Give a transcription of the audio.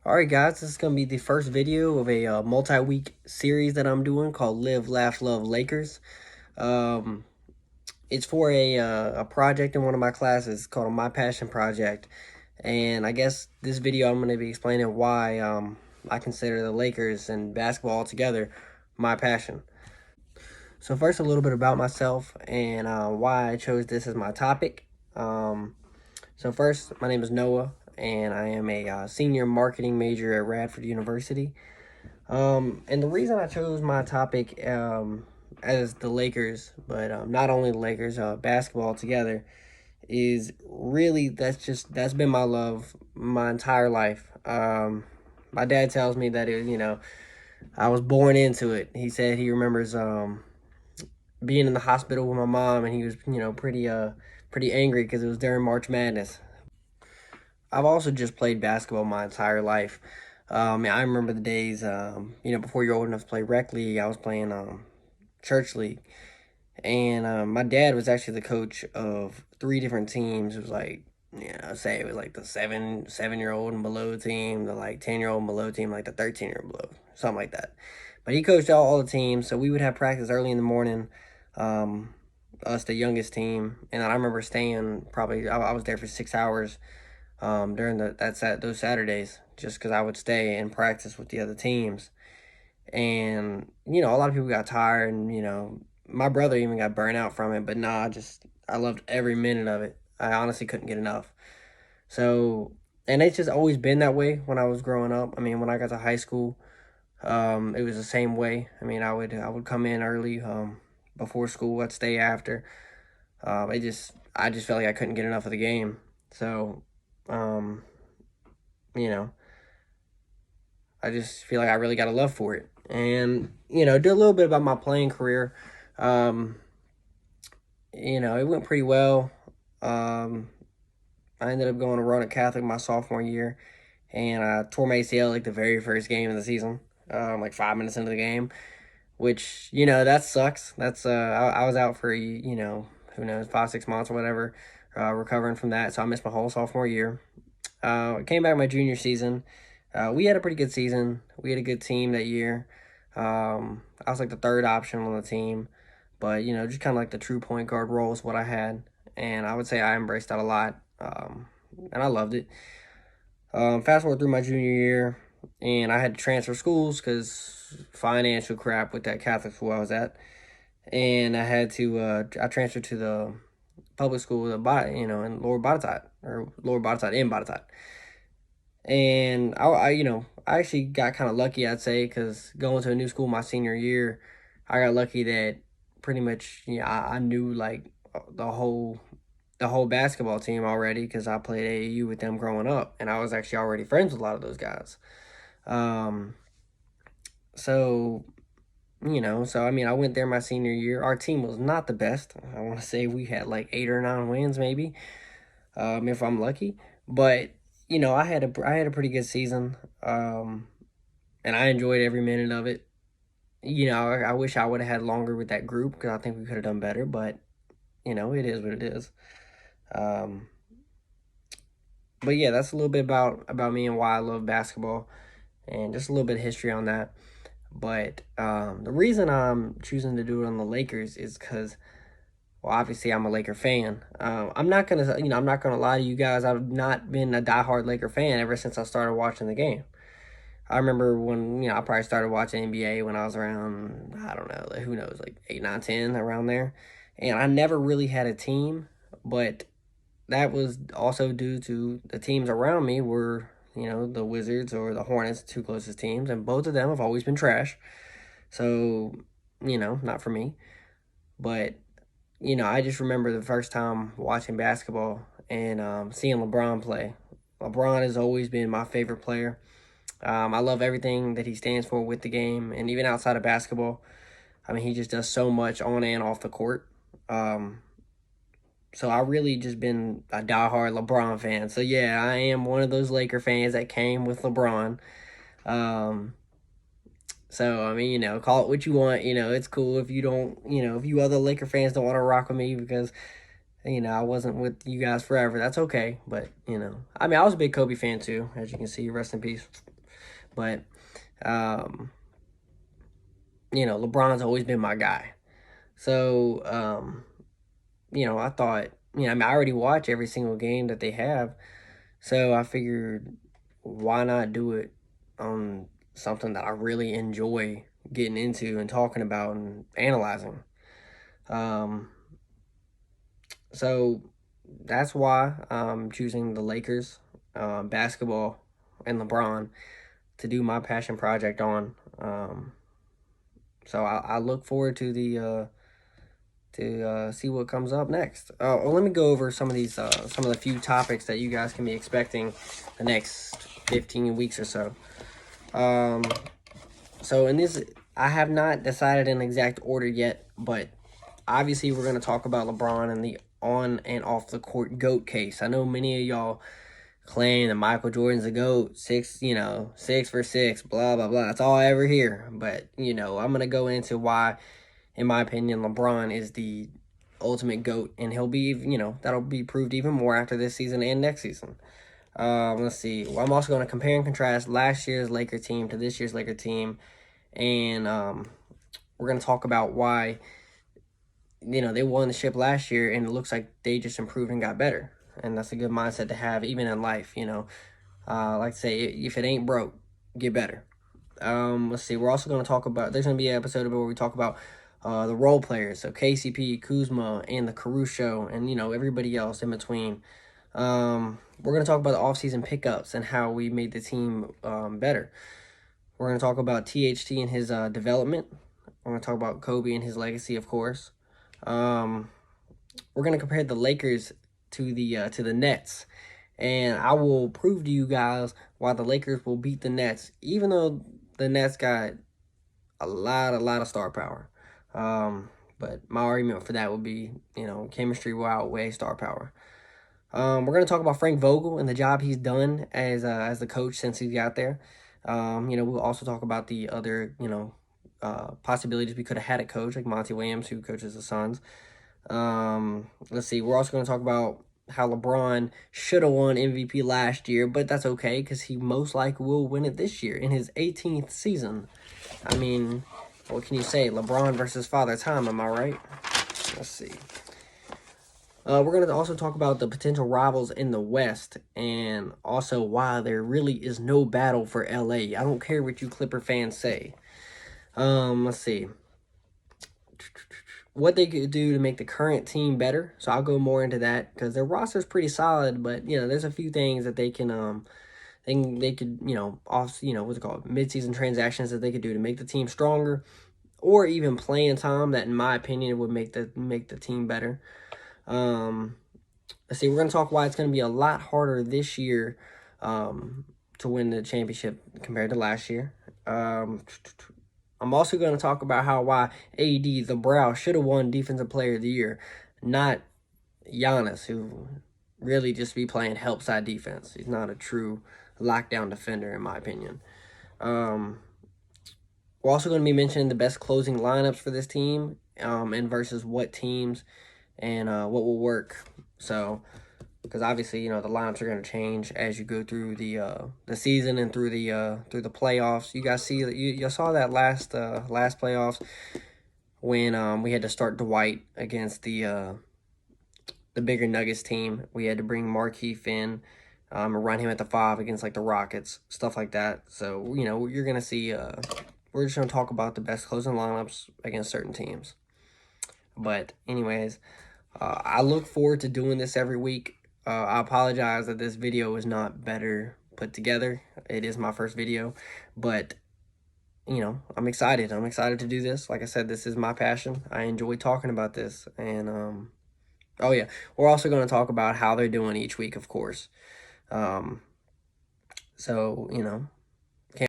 Alright guys, this is going to be the first video of a multi-week series that I'm doing called Live, Laugh, Love Lakers. Um, it's for a project in one of my classes called a My Passion Project. And I guess this video I'm going to be explaining why I consider the Lakers and basketball altogether my passion. So first, a little bit about myself and why I chose this as my topic. So first, my name is Noah, and I am a senior marketing major at Radford University. And the reason I chose my topic as the Lakers, but not only the Lakers, basketball together, is really that's been my love my entire life. My dad tells me that I was born into it. He said he remembers being in the hospital with my mom, and he was pretty angry because it was during March Madness. I've also just played basketball my entire life. I remember the days, before you're old enough to play rec league, I was playing church league. And my dad was actually the coach of three different teams. It was like, say it was like the seven-year old and below team, the like 10-year-old and below team, like the 13-year-old below, something like that. But he coached all the teams, so we would have practice early in the morning. Us, the youngest team, and I remember staying probably. I was there for 6 hours during those Saturdays, just because I would stay and practice with the other teams. And a lot of people got tired, and my brother even got burnt out from it. But nah, I loved every minute of it. I honestly couldn't get enough. So, and it's just always been that way when I was growing up. I mean, when I got to high school, it was the same way. I mean, I would come in early, before school. I'd stay after. I just felt like I couldn't get enough of the game. So, um, you know, I just feel like I really got a love for it. And, do a little bit about my playing career. Um, it went pretty well. Um, I ended up going to Roanoke Catholic my sophomore year, and I tore my ACL like the very first game of the season, like 5 minutes into the game, which, that sucks. I was out for, who knows, 5, 6 months or whatever, recovering from that. So I missed my whole sophomore year. I came back my junior season. We had a pretty good season. We had a good team that year. I was like the third option on the team, but just kind of like the true point guard role is what I had, and I would say I embraced that a lot, and I loved it. Fast forward through my junior year, and I had to transfer schools because financial crap with that Catholic school I was at, and I transferred to the public school, in Lower Botetourt, or Lower Botetourt in Botetourt. And I actually got kind of lucky, I'd say, because going to a new school my senior year, I got lucky that pretty much, I knew like the whole basketball team already because I played AAU with them growing up, and I was actually already friends with a lot of those guys. Um, so so I mean, I went there my senior year. Our team was not the best. I want to say we had like 8 or 9 wins, maybe, if I'm lucky. But I had a pretty good season, and I enjoyed every minute of it. I wish I would have had longer with that group because I think we could have done better. But it is what it is. Um, but yeah, that's a little bit about me and why I love basketball, and just a little bit of history on that. But the reason I'm choosing to do it on the Lakers is because, well, obviously I'm a Laker fan. I'm not gonna lie to you guys. I've not been a diehard Laker fan ever since I started watching the game. I remember when I probably started watching NBA when I was around, I don't know, like, who knows, like 8, 9, 10, around there, and I never really had a team, but that was also due to the teams around me were the Wizards or the Hornets, two closest teams, and both of them have always been trash. So not for me, but I just remember the first time watching basketball and seeing LeBron play. LeBron has always been my favorite player. I love everything that he stands for with the game, and even outside of basketball. I mean, he just does so much on and off the court. Um, so I really just been a diehard LeBron fan. So yeah, I am one of those Laker fans that came with LeBron. Um, so I mean, call it what you want. It's cool if you don't. If you other Laker fans don't want to rock with me because I wasn't with you guys forever. That's okay. But I mean, I was a big Kobe fan too, as you can see. Rest in peace. But LeBron's always been my guy. So I thought, I already watch every single game that they have. So I figured, why not do it on something that I really enjoy getting into and talking about and analyzing. Um, so that's why I'm choosing the Lakers, basketball, and LeBron to do my passion project on. So I look forward to see what comes up next. Well, let me go over some of the few topics that you guys can be expecting the next 15 weeks or so. So in this, I have not decided an exact order yet, but obviously we're going to talk about LeBron and the on and off the court GOAT case. I know many of y'all claim that Michael Jordan's a GOAT, 6 for 6, blah, blah, blah. That's all I ever hear. But, I'm going to go into why, in my opinion, LeBron is the ultimate GOAT, and he'll be, that'll be proved even more after this season and next season. Let's see. Well, I'm also going to compare and contrast last year's Laker team to this year's Laker team, and we're going to talk about why, they won the ship last year, and it looks like they just improved and got better. And that's a good mindset to have, even in life, like I say, if it ain't broke, get better. Let's see. We're also going to talk about, there's going to be an episode where we talk about the role players, so KCP, Kuzma, and the Caruso, and, everybody else in between. We're going to talk about the offseason pickups and how we made the team better. We're going to talk about THT and his development. We're going to talk about Kobe and his legacy, of course. We're going to compare the Lakers to the Nets, and I will prove to you guys why the Lakers will beat the Nets, even though the Nets got a lot of star power. But my argument for that would be, chemistry will outweigh star power. We're going to talk about Frank Vogel and the job he's done as the coach since he got there. We'll also talk about the other, possibilities we could have had a coach like Monty Williams, who coaches the Suns. Let's see. We're also going to talk about how LeBron should have won MVP last year, but that's okay because he most likely will win it this year in his 18th season. I mean, what can you say? LeBron versus Father Time, am I right? Let's see. We're going to also talk about the potential rivals in the West and also why there really is no battle for LA. I don't care what you Clipper fans say. Let's see. What they could do to make the current team better. So I'll go more into that because their roster is pretty solid, but there's a few things that they can they could what's it called, mid-season transactions that they could do to make the team stronger, or even playing time that in my opinion would make the team better. Let's see, we're going to talk why it's going to be a lot harder this year to win the championship compared to last year. I'm also going to talk about why AD, the Brow, should have won Defensive Player of the Year, not Giannis, who really just be playing help side defense. He's not a true lockdown defender, in my opinion. We're also going to be mentioning the best closing lineups for this team, and versus what teams and what will work. So, because obviously, the lineups are going to change as you go through the season and through the playoffs. You guys see, you saw that last playoffs when we had to start Dwight against the bigger Nuggets team. We had to bring Markieff in and run him at the 5 against like the Rockets, stuff like that. So you're gonna see. We're just gonna talk about the best closing lineups against certain teams. But anyways, I look forward to doing this every week. I apologize that this video is not better put together. It is my first video, but I'm excited. I'm excited to do this. Like I said, this is my passion. I enjoy talking about this. And oh yeah, we're also going to talk about how they're doing each week, of course. So